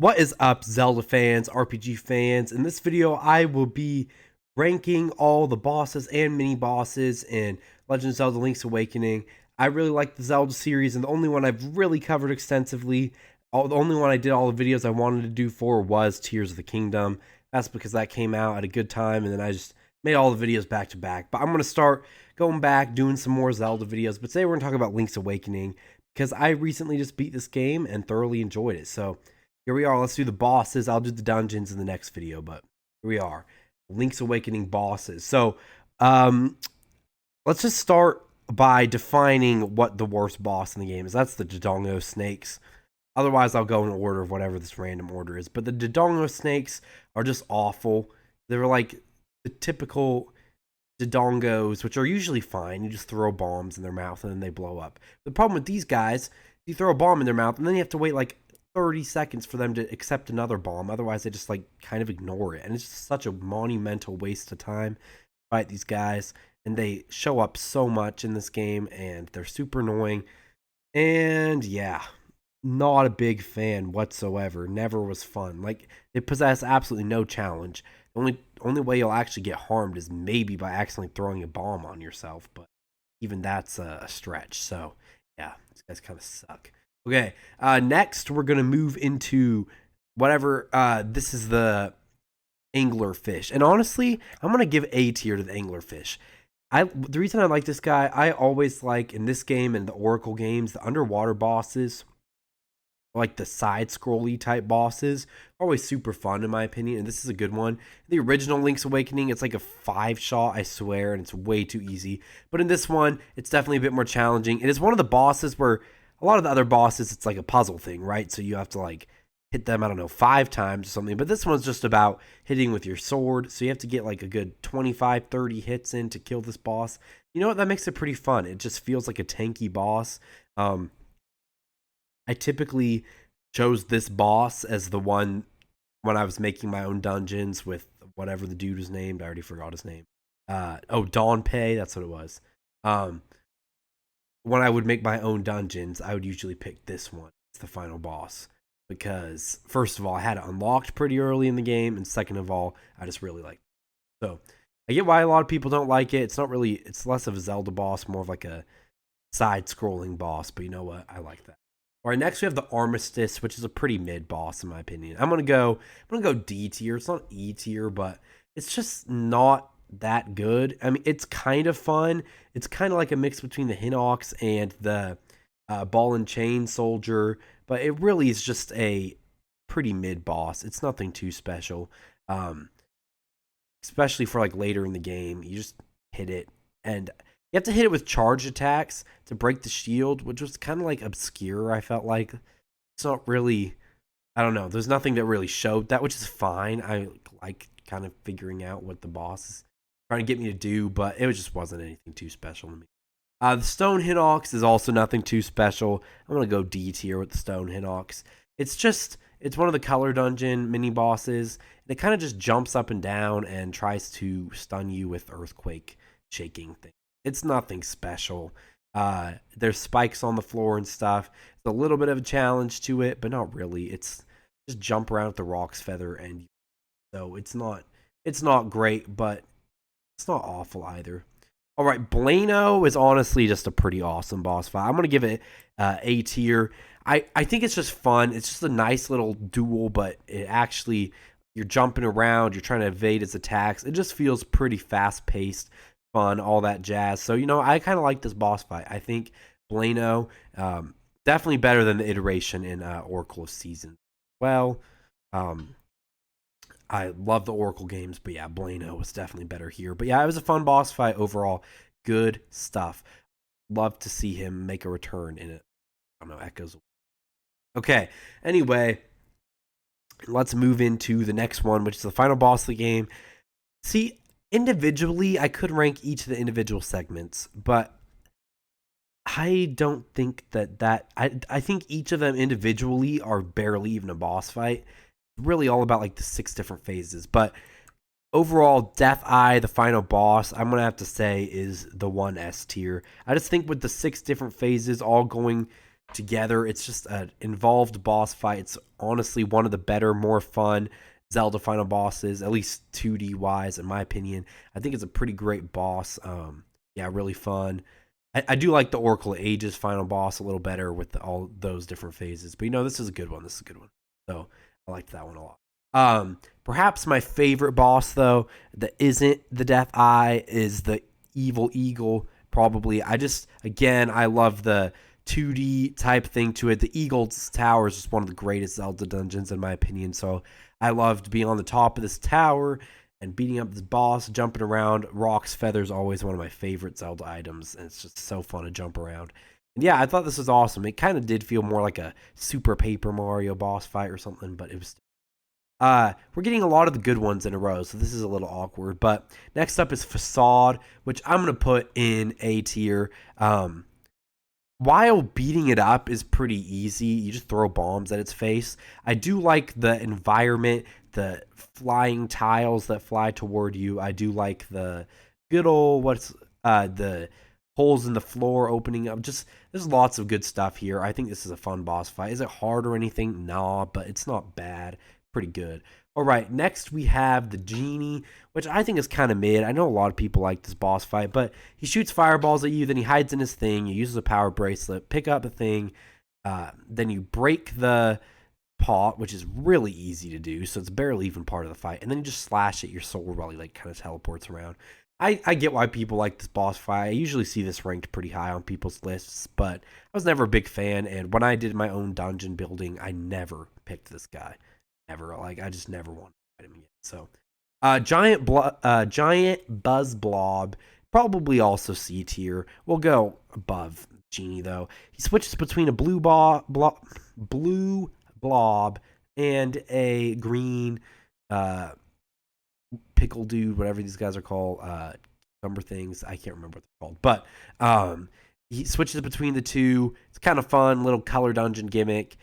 What is up, Zelda fans, RPG fans? In this video, I will be ranking all the bosses and mini bosses in Legend of Zelda Link's Awakening. I really like the Zelda series, and the only one I've really covered extensively, the only one I did all the videos I wanted to do for was Tears of the Kingdom. That's because that came out at a good time, and then I just made all the videos back to back. But I'm going to start going back, doing some more Zelda videos. But today we're going to talk about Link's Awakening, because I recently just beat this game and thoroughly enjoyed it. So here we are. Let's do the bosses. I'll do the dungeons in the next video, but here we are. Link's Awakening bosses. So let's just start by defining what the worst boss in the game is. That's the Dodongo Snakes. Otherwise, I'll go in order of whatever this random order is. But the Dodongo Snakes are just awful. They're like the typical Dodongos, which are usually fine. You just throw bombs in their mouth and then they blow up. The problem with these guys, you throw a bomb in their mouth and then you have to wait like 30 seconds for them to accept another bomb. Otherwise, they just like kind of ignore it. And it's just such a monumental waste of time to fight these guys. And they show up so much in this game and they're super annoying. And yeah, not a big fan whatsoever. Never was fun. Like, they possess absolutely no challenge. The only way you'll actually get harmed is maybe by accidentally throwing a bomb on yourself. But even that's a stretch. So yeah, these guys kind of suck. Okay, next we're going to move into whatever, this is the anglerfish. And honestly, I'm going to give A tier to the anglerfish. The reason I like this guy, I always like, in this game and the Oracle games, the underwater bosses, like the side-scrolly type bosses, are always super fun in my opinion, and this is a good one. The original Link's Awakening, it's like a 5-shot, I swear, and it's way too easy. But in this one, it's definitely a bit more challenging. It is one of the bosses where a lot of the other bosses, it's like a puzzle thing, right? So you have to like hit them, I don't know, 5 times or something. But this one's just about hitting with your sword. So you have to get like a good 25, 30 hits in to kill this boss. You know what? That makes it pretty fun. It just feels like a tanky boss. I typically chose this boss as the one when I was making my own dungeons with whatever the dude was named. I already forgot his name. Donpei, that's what it was. When I would make my own dungeons, I would usually pick this one as the final boss. Because, first of all, I had it unlocked pretty early in the game, and second of all, I just really liked it. So, I get why a lot of people don't like it. It's less of a Zelda boss, more of like a side-scrolling boss, but you know what? I like that. Alright, next we have the Armistice, which is a pretty mid boss in my opinion. I'm gonna go D tier. It's not E tier, but it's just not that good. I mean, it's kind of fun. It's kind of like a mix between the Hinox and the ball and chain soldier, but it really is just a pretty mid boss. It's nothing too special, especially for like later in the game. You just hit it, and you have to hit it with charge attacks to break the shield, which was kind of like obscure. I felt like it's not really, I don't know, there's nothing that really showed that, which is fine. I like kind of figuring out what the boss is trying to get me to do, but it just wasn't anything too special to me. The Stone Hinox is also nothing too special. I'm going to go D tier with the Stone Hinox. It's one of the color dungeon mini bosses, and it kind of just jumps up and down and tries to stun you with earthquake shaking thing. It's nothing special. There's spikes on the floor and stuff. It's a little bit of a challenge to it, but not really. It's just jump around with the Rock's Feather, and so it's not great, but it's not awful either. All right, Blaino is honestly just a pretty awesome boss fight. I'm going to give it A tier. I think it's just fun. It's just a nice little duel, but it actually, you're jumping around, you're trying to evade its attacks. It just feels pretty fast-paced, fun, all that jazz. So, you know, I kind of like this boss fight. I think Blaino, definitely better than the iteration in Oracle of Seasons. Well, I love the Oracle games, but yeah, Blaino was definitely better here. But yeah, it was a fun boss fight overall. Good stuff. Love to see him make a return in it. I don't know, Echoes. Okay, anyway, let's move into the next one, which is the final boss of the game. See, individually, I could rank each of the individual segments, but I don't think I think each of them individually are barely even a boss fight. Really all about like the 6 different phases, but overall, Death Eye, the final boss, I'm gonna have to say is the one S tier. I just think with the 6 different phases all going together. It's just an involved boss fight. It's honestly one of the better, more fun Zelda final bosses, at least 2D wise, in my opinion. I think it's a pretty great boss. Yeah, really fun. I do like the Oracle of Ages final boss a little better with all those different phases. But this is a good one. This is a good one. So I liked that one a lot. Perhaps my favorite boss though that isn't the Death Eye is the Evil Eagle. Probably, I love the 2D type thing to it. The Eagle's Tower is just one of the greatest Zelda dungeons in my opinion. So I loved being on the top of this tower and beating up this boss, jumping around. Rocks, feathers, always one of my favorite Zelda items, and it's just so fun to jump around. And yeah, I thought this was awesome. It kind of did feel more like a Super Paper Mario boss fight or something, but it was. We're getting a lot of the good ones in a row, so this is a little awkward. But next up is Façade, which I'm gonna put in A tier. While beating it up is pretty easy, you just throw bombs at its face. I do like the environment, the flying tiles that fly toward you. I do like the good old the holes in the floor opening up. Just there's lots of good stuff here. I think this is a fun boss fight. Is it hard or anything? Nah, but it's not bad. Pretty good. All right, next we have the Genie, which I think is kind of mid. I know a lot of people like this boss fight, but he shoots fireballs at you, then he hides in his thing. He uses a power bracelet, pick up the thing, then you break the pot, which is really easy to do, so it's barely even part of the fight, and then you just slash at your sword while he kind of teleports around. I get why people like this boss fight. I usually see this ranked pretty high on people's lists, but I was never a big fan, and when I did my own dungeon building, I never picked this guy. Never. I just never wanted to fight him again. So, giant buzz blob, probably also C tier. We'll go above Genie though. He switches between a blue blob and a green pickle dude, whatever these guys are called. Number things. I can't remember what they're called, but he switches between the two. It's kind of fun, little color dungeon gimmick.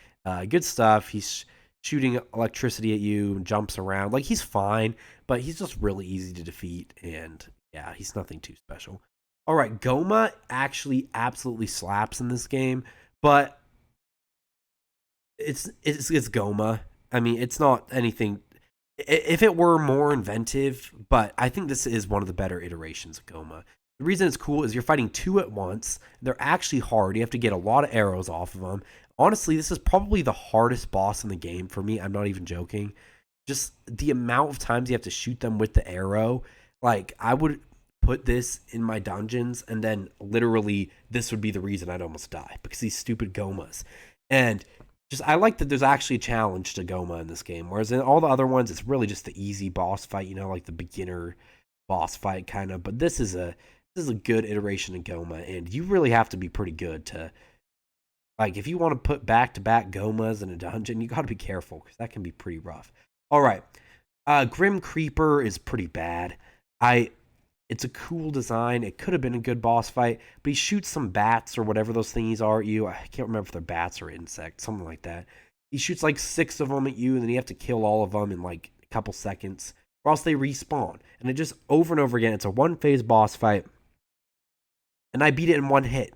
Good stuff. He's shooting electricity at you and jumps around. He's fine, but he's just really easy to defeat, and yeah, he's nothing too special. All right, Gohma actually absolutely slaps in this game, but it's Gohma. I mean, it's not anything. If it were more inventive, but I think this is one of the better iterations of Gohma. The reason it's cool is you're fighting two at once. They're actually hard. You have to get a lot of arrows off of them. Honestly, this is probably the hardest boss in the game for me. I'm not even joking. Just the amount of times you have to shoot them with the arrow. I would put this in my dungeons, and then literally this would be the reason I'd almost die, because these stupid Gohmas. And I like that there's actually a challenge to Gohma in this game, whereas in all the other ones, it's really just the easy boss fight, like the beginner boss fight kind of. But this is a good iteration of Gohma, and you really have to be pretty good to, if you want to put back-to-back Gohmas in a dungeon, you got to be careful, because that can be pretty rough. All right, Grim Creeper is pretty bad. It's a cool design. It could have been a good boss fight, but he shoots some bats or whatever those thingies are at you. I can't remember if they're bats or insects, something like that. He shoots 6 of them at you, and then you have to kill all of them in a couple seconds, or else they respawn. And it just over and over again. It's a one-phase boss fight, and I beat it in one hit.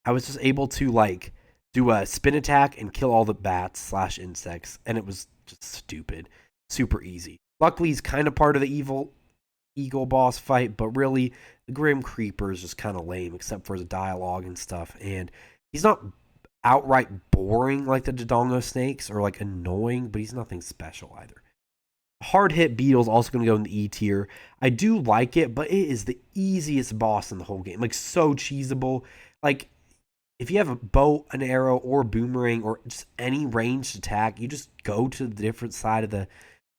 I was just able to do a spin attack and kill all the bats / insects, and it was just stupid. Super easy. Luckily, he's kind of part of the evil Eagle boss fight, but really, the Grim Creeper is just kind of lame, except for the dialogue and stuff, and he's not outright boring like the Dodongo Snakes, or annoying, but he's nothing special either. Hardhit Beetle is also going to go in the E tier. I do like it, but it is the easiest boss in the whole game. So cheesable. If you have a bow, an arrow, or a boomerang, or just any ranged attack, you just go to the different side of the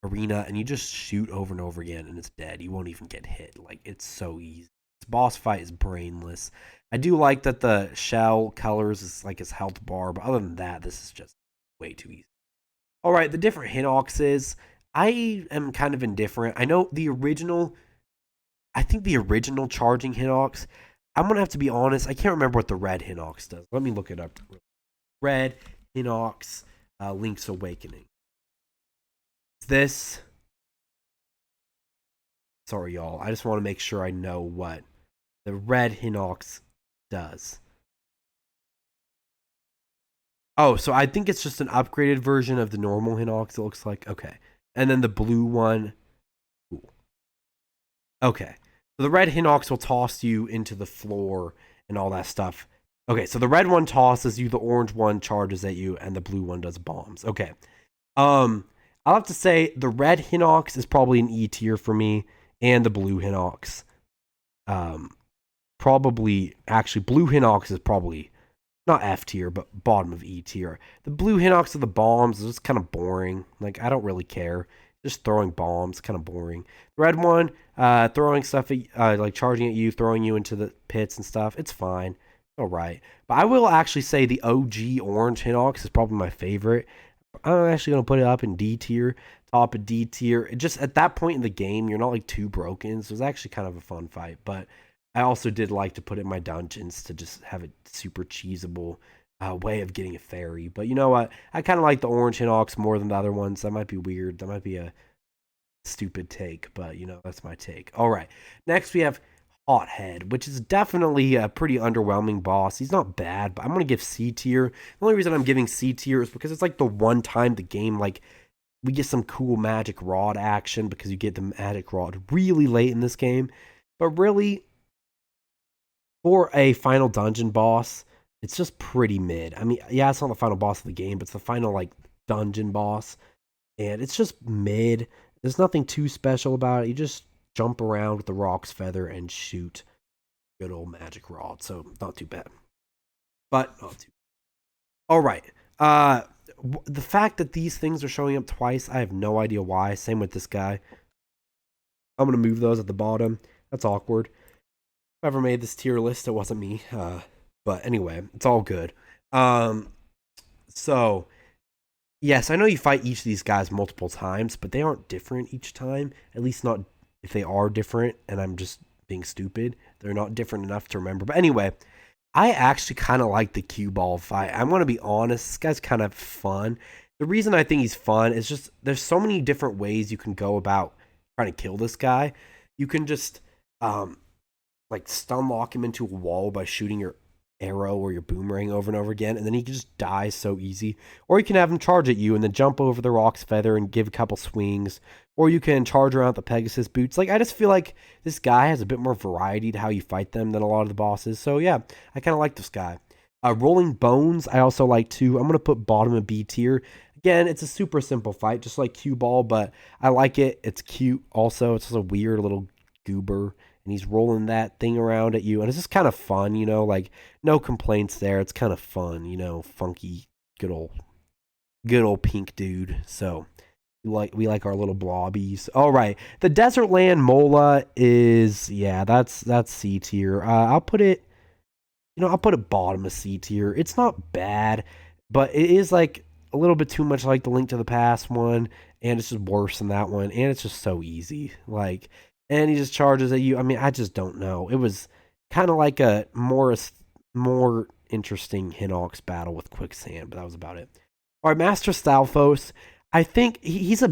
arena and you just shoot over and over again, and it's dead. You won't even get hit. It's so easy. This boss fight is brainless. I do like that the shell colors is his health bar, but other than that, this is just way too easy. All right, the different Hinoxes. I am kind of indifferent. I know I think the original charging Hinox, I'm going to have to be honest, I can't remember what the red Hinox does. Let me look it up. Red Hinox, Link's Awakening. This, sorry y'all, I just want to make sure I know what the red Hinox does. Oh, so I think it's just an upgraded version of the normal Hinox, it looks like. Okay. And then the blue one. Ooh. Okay. So the red Hinox will toss you into the floor and all that stuff. Okay, so the red one tosses you, the orange one charges at you, and the blue one does bombs. Okay. Um, I'll have to say the red Hinox is probably an E tier for me, and the blue Hinox. Um, Probably actually blue Hinox is probably not F tier, but bottom of E tier. The blue Hinox of the bombs is just kind of boring. Like, I don't really care. Just throwing bombs, kind of boring. The red one, throwing stuff at, like charging at you, throwing you into the pits and stuff. It's fine. All right. But I will actually say the OG orange Hinox is probably my favorite. I'm actually going to put it up in D tier, top of D tier. Just at that point in the game, you're not like too broken. So it's actually kind of a fun fight. But I also did like to put it in my dungeons to just have a super cheesable way of getting a fairy. But you know what? I kind of like the orange Hinox more than the other ones. That might be weird. That might be a stupid take, but you know, that's my take. All right. Next, we have Hothead, which is definitely a pretty underwhelming boss. He's not bad, but I'm going to give C tier. The only reason I'm giving C tier is because it's like the one time the game, like, we get some cool magic rod action because you get the magic rod really late in this game. But really, for a final dungeon boss, it's just pretty mid. I mean, yeah, it's not the final boss of the game, but it's the final, like, dungeon boss. And it's just mid. There's nothing too special about it. You just jump around with the Rock's Feather and shoot good old magic rod. So, not too bad. But, not too All right. The fact that these things are showing up twice, I have no idea why. Same with this guy. I'm going to move those at the bottom. That's awkward. Whoever made this tier list, it wasn't me. But anyway, it's all good. So, yes, I know you fight each of these guys multiple times, but they aren't different each time. At least not if they are different, and I'm just being stupid. They're not different enough to remember. But anyway, I actually kind of like the cue ball fight. I'm going to be honest. This guy's kind of fun. The reason I think he's fun is just there's so many different ways you can go about trying to kill this guy. You can just like stun lock him into a wall by shooting your arrow or your boomerang over and over again, and then he can just die so easy. Or you can have him charge at you and then jump over the Rock's Feather and give a couple swings. Or you can charge around the Pegasus boots. Like, I just feel like this guy has a bit more variety to how you fight them than a lot of the bosses. So yeah, I kind of like this guy. Rolling Bones, I also like too. I'm going to put bottom of B tier. Again, it's a super simple fight, just like Cue Ball, but I like it. It's cute also. It's just a weird little goober, and he's rolling that thing around at you, and it's just kind of fun, you know, like, no complaints there. It's kind of fun, you know, funky, good old pink dude. So we like our little blobbies. All right, the Desert Lanmola is, yeah, that's C tier. I'll put it, I'll put it bottom of C tier. It's not bad, but it is like a little bit too much like the Link to the Past one, and it's just worse than that one, and it's just so easy. Like, and he just charges at you. I mean, I just don't know. It was kind of like a more interesting Hinox battle with Quicksand, but that was about it. All right, Master Stalfos. I think he's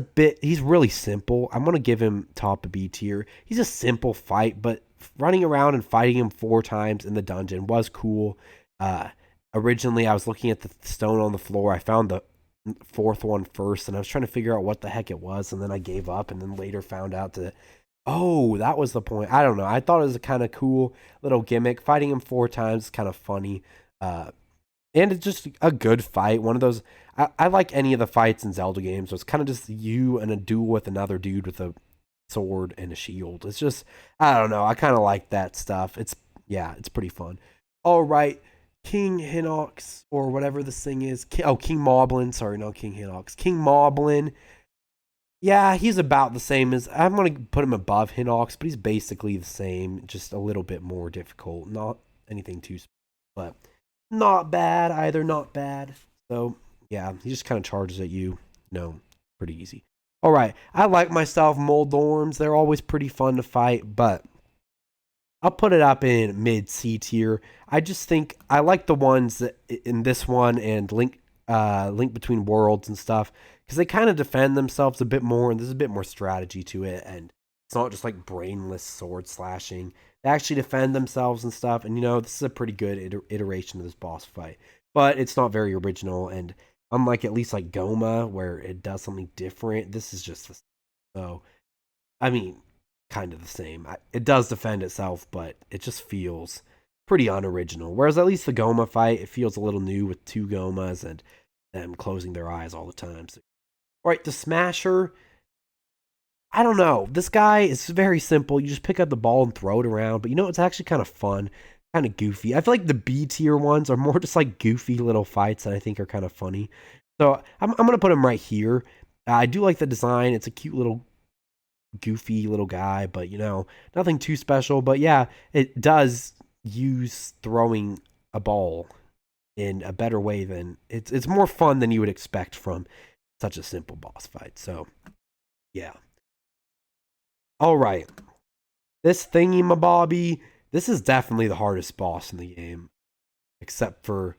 really simple. I'm going to give him top of B tier. He's a simple fight, but running around and fighting him 4 times in the dungeon was cool. Originally, I was looking at the stone on the floor. I found the 4th one first, and I was trying to figure out what the heck it was, and then I gave up, and then later found out that, oh, that was the point. I don't know. I thought it was a kind of cool little gimmick. Fighting him 4 times is kind of funny. And it's just a good fight. One of those, I like any of the fights in Zelda games. So it's kind of just you and a duel with another dude with a sword and a shield. It's just, I don't know. I kind of like that stuff. It's pretty fun. All right. King Hinox, or whatever this thing is. King Moblin. Sorry, not King Hinox. King Moblin. Yeah, he's about the same as, I'm going to put him above Hinox, but he's basically the same, just a little bit more difficult. Not anything too, but not bad either, not bad. So, yeah, he just kind of charges at you. No, pretty easy. All right, I like myself Moldorms. They're always pretty fun to fight, but I'll put it up in mid C tier. I just think I like the ones that in this one and Link Between Worlds and stuff, because they kind of defend themselves a bit more, and there's a bit more strategy to it, and it's not just like brainless sword slashing. They actually defend themselves and stuff. And, this is a pretty good iteration of this boss fight. But it's not very original. And unlike at least like Gohma, where it does something different, this is just the same. So, I mean, kind of the same. It does defend itself, but it just feels pretty unoriginal. Whereas at least the Gohma fight, it feels a little new with 2 Gohmas and them closing their eyes all the time. So, all right, the Smasher, I don't know. This guy is very simple. You just pick up the ball and throw it around. But it's actually kind of fun, kind of goofy. I feel like the B tier ones are more just like goofy little fights that I think are kind of funny. So I'm going to put him right here. I do like the design. It's a cute little goofy little guy, but nothing too special. But yeah, it does use throwing a ball in a better way than it's more fun than you would expect from such a simple boss fight. So yeah. All right, this thingy-mabobby, this is definitely the hardest boss in the game, except for,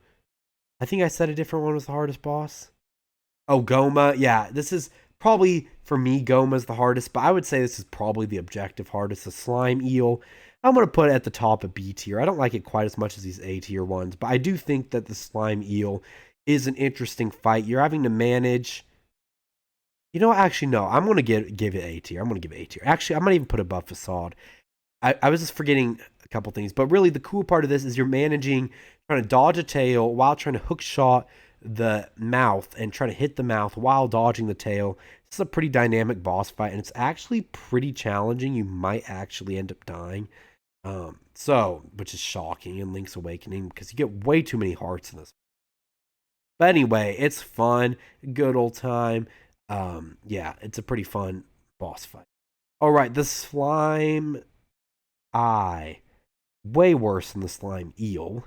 I think I said a different one was the hardest boss. Oh, Gohma, yeah, this is probably, for me, Gohma's the hardest, but I would say this is probably the objective hardest. The slime eel, I'm going to put it at the top of B tier. I don't like it quite as much as these A tier ones, but I do think that the slime eel is an interesting fight. You're having to manage... Actually, no. I'm going to give it A tier. I'm going to give it A tier. Actually, I might even put it above Façade. I was just forgetting a couple things. But really, the cool part of this is you're managing, trying to dodge a tail while trying to hook shot the mouth and trying to hit the mouth while dodging the tail. This is a pretty dynamic boss fight, and it's actually pretty challenging. You might actually end up dying. Which is shocking in Link's Awakening because you get way too many hearts in this. But anyway, it's fun. Good old time. Yeah, it's a pretty fun boss fight. All right, the slime eye, way worse than the slime eel.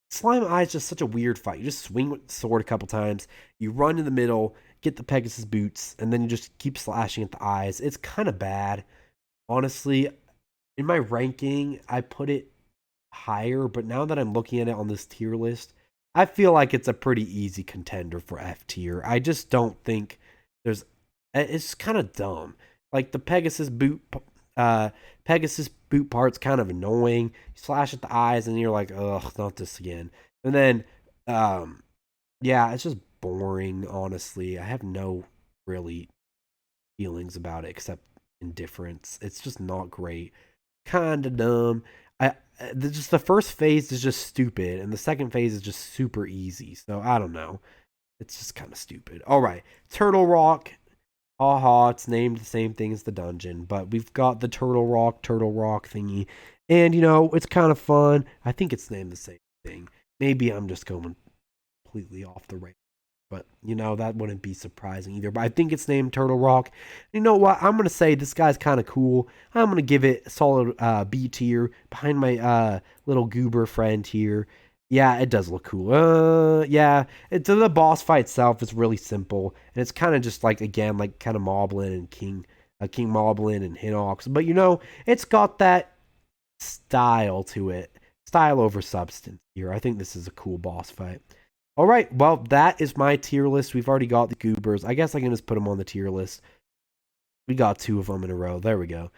Slime eye is just such a weird fight. You just swing with the sword a couple times, you run in the middle, get the Pegasus boots, and then you just keep slashing at the eyes. It's kind of bad, honestly. In my ranking, I put it higher, but now that I'm looking at it on this tier list, I feel like it's a pretty easy contender for F tier. I just don't think it's kind of dumb. Like the Pegasus boot part's kind of annoying. You slash at the eyes and you're like, ugh, not this again. And then, yeah, it's just boring, honestly. I have no really feelings about it except indifference. It's just not great. Kind of dumb. Just the first phase is just stupid, and the second phase is just super easy. So I don't know. It's just kind of stupid. All right, Turtle Rock. Haha, it's named the same thing as the dungeon, but we've got the Turtle Rock thingy, and it's kind of fun. I think it's named the same thing. Maybe I'm just going completely off the rails, but that wouldn't be surprising either. But I think it's named Turtle Rock. You know what? I'm gonna say this guy's kind of cool. I'm gonna give it a solid B tier behind my little goober friend here. Yeah, it does look cool. Yeah, the boss fight itself is really simple, and it's kind of just like, again, like kind of Moblin and King Moblin and Hinox, but it's got that style to it, style over substance here. I think this is a cool boss fight. All right, well, that is my tier list. We've already got the goobers. I guess I can just put them on the tier list. We got 2 of them in a row. There we go.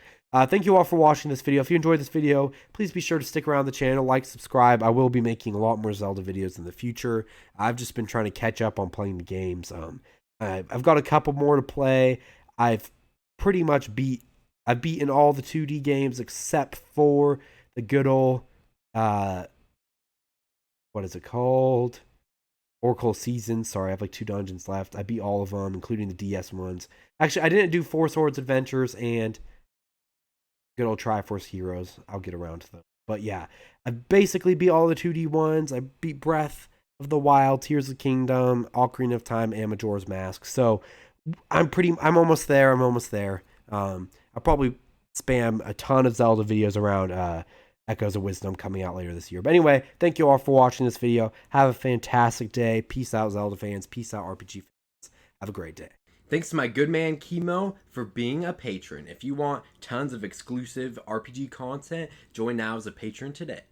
Thank you all for watching this video. If you enjoyed this video, please be sure to stick around the channel, like, subscribe. I will be making a lot more Zelda videos in the future. I've just been trying to catch up on playing the games. I've got a couple more to play. I've pretty much I've beaten all the 2D games except for the good old, what is it called? Oracle Season. Sorry, I have like 2 dungeons left. I beat all of them, including the DS ones. Actually, I didn't do 4 Swords Adventures and good old Triforce Heroes. I'll get around to them. But yeah, I basically beat all the 2D ones. I beat Breath of the Wild, Tears of the Kingdom, Ocarina of Time, and Majora's Mask. So I'm almost there. I'll probably spam a ton of Zelda videos around Echoes of Wisdom coming out later this year. But anyway, thank you all for watching this video. Have a fantastic day. Peace out, Zelda fans. Peace out, RPG fans. Have a great day. Thanks to my good man Chemo for being a patron. If you want tons of exclusive RPG content, join now as a patron today.